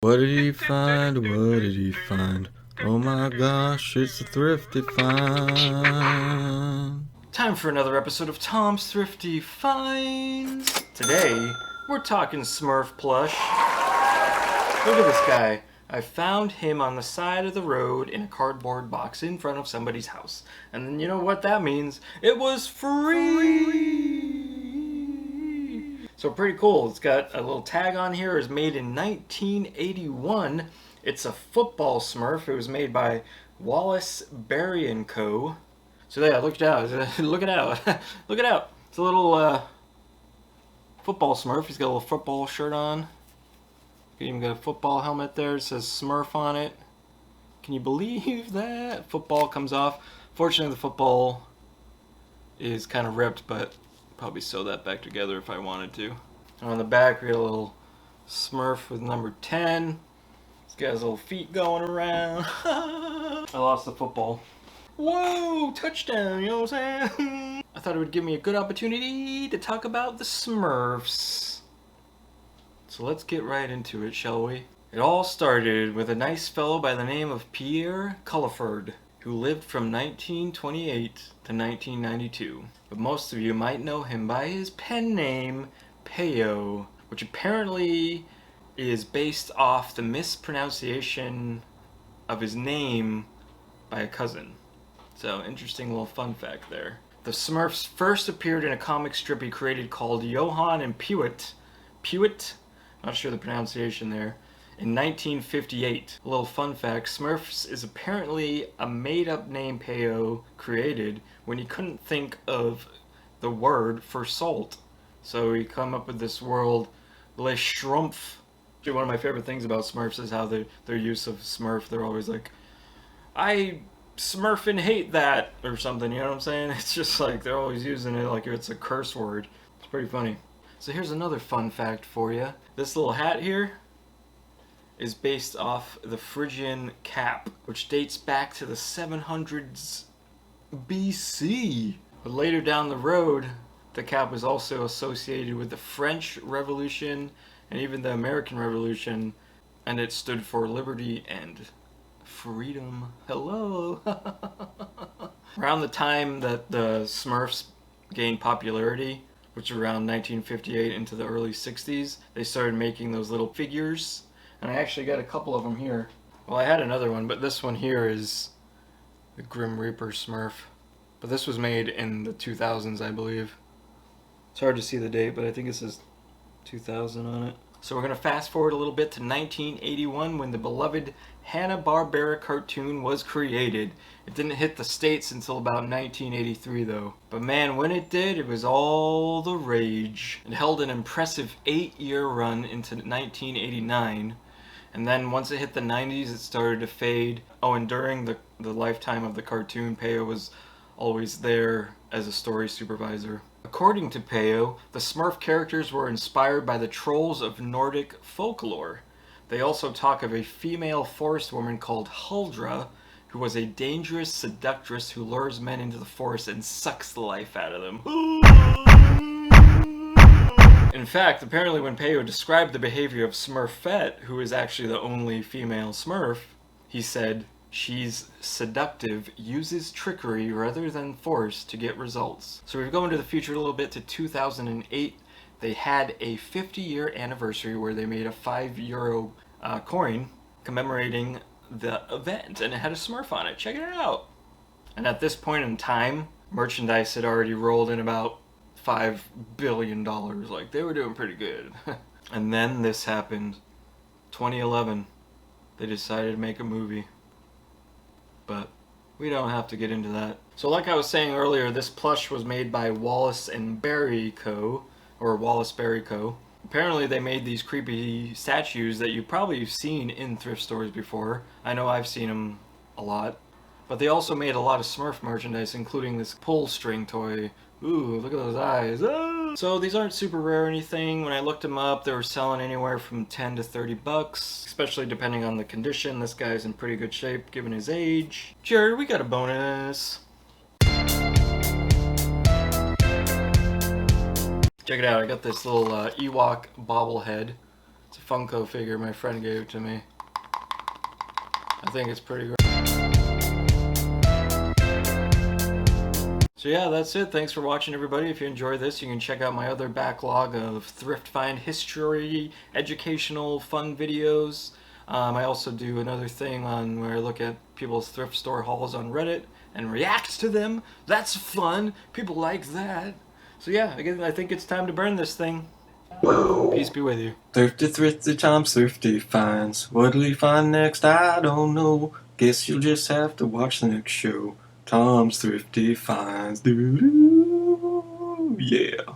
What did he find? What did he find? Oh my gosh, it's a thrifty find. Time for another episode of Tom's Thrifty Finds. Today, we're talking Smurf plush. Look at this guy. I found him on the side of the road in a cardboard box in front of somebody's house. And you know what that means? It was free! So pretty cool. It's got a little tag on here. It was made in 1981. It's a football Smurf. It was made by Wallace Berry & Co. So yeah, look it out. Look it out. Look it out. It's a little football Smurf. He's got a little football shirt on. He even got a football helmet there. It says Smurf on it. Can you believe that? Football comes off. Fortunately, the football is kind of ripped, but probably sew that back together if I wanted to. And on the back, we got a little Smurf with number 10. He's got his little feet going around. I lost the football. Whoa, touchdown, you know what I'm saying? I thought it would give me a good opportunity to talk about the Smurfs. So let's get right into it, shall we? It all started with a nice fellow by the name of Pierre Culliford, who lived from 1928 to 1992. But most of you might know him by his pen name, Peyo, which apparently is based off the mispronunciation of his name by a cousin. So, interesting little fun fact there. The Smurfs first appeared in a comic strip he created called Johann and Pewitt. Pewitt? Not sure the pronunciation there. In 1958. A little fun fact, Smurfs is apparently a made-up name Peyo created when he couldn't think of the word for salt. So he come up with this word, Le Schrumpf. One of my favorite things about Smurfs is how their use of Smurf, they're always like, I Smurfing hate that, or something, you know what I'm saying? It's just like, they're always using it like it's a curse word. It's pretty funny. So here's another fun fact for you. This little hat here is based off the Phrygian cap, which dates back to the 700s BC. But later down the road, the cap was also associated with the French Revolution and even the American Revolution, and it stood for liberty and freedom. Hello. Around the time that the Smurfs gained popularity, which was around 1958 into the early 60s, they started making those little figures. And I actually got a couple of them here. Well, I had another one, but this one here is the Grim Reaper Smurf. But this was made in the 2000s, I believe. It's hard to see the date, but I think it says 2000 on it. So we're going to fast forward a little bit to 1981 when the beloved Hanna-Barbera cartoon was created. It didn't hit the States until about 1983 though. But man, when it did, it was all the rage. It held an impressive 8-year run into 1989. And then once it hit the 90s, it started to fade. Oh, and during the lifetime of the cartoon, Peyo was always there as a story supervisor. According to Peyo, the Smurf characters were inspired by the trolls of Nordic folklore. They also talk of a female forest woman called Huldra, who was a dangerous seductress who lures men into the forest and sucks the life out of them. In fact, apparently when Peyo described the behavior of Smurfette, who is actually the only female Smurf, he said, "She's seductive, uses trickery rather than force to get results." So we go into the future a little bit to 2008. They had a 50-year anniversary where they made a €5 coin commemorating the event, and it had a Smurf on it. Check it out. And at this point in time, merchandise had already rolled in about $5 billion. Like, they were doing pretty good. And then this happened. 2011. They decided to make a movie. But we don't have to get into that. So like I was saying earlier, this plush was made by Wallace and Berry Co. Or Wallace Berry Co. Apparently they made these creepy statues that you've probably seen in thrift stores before. I know I've seen them a lot. But they also made a lot of Smurf merchandise, including this pull string toy. Ooh, look at those eyes. Ah! So these aren't super rare or anything. When I looked them up, they were selling anywhere from 10 to 30 bucks, especially depending on the condition. This guy's in pretty good shape given his age. Jared, we got a bonus. Check it out, I got this little Ewok bobblehead. It's a Funko figure. My friend gave it to me. I think it's pretty great. So yeah, that's it. Thanks for watching, everybody. If you enjoyed this, you can check out my other backlog of thrift find history, educational, fun videos. I also do another thing on where I look at people's thrift store hauls on Reddit and react to them. That's fun. People like that. So yeah, again, I think it's time to burn this thing. Peace be with you. Thrifty, thrifty, Tom's thrifty finds. What'll he find next? I don't know. Guess you'll just have to watch the next show. Tom's thrifty finds. Doo-doo. Yeah.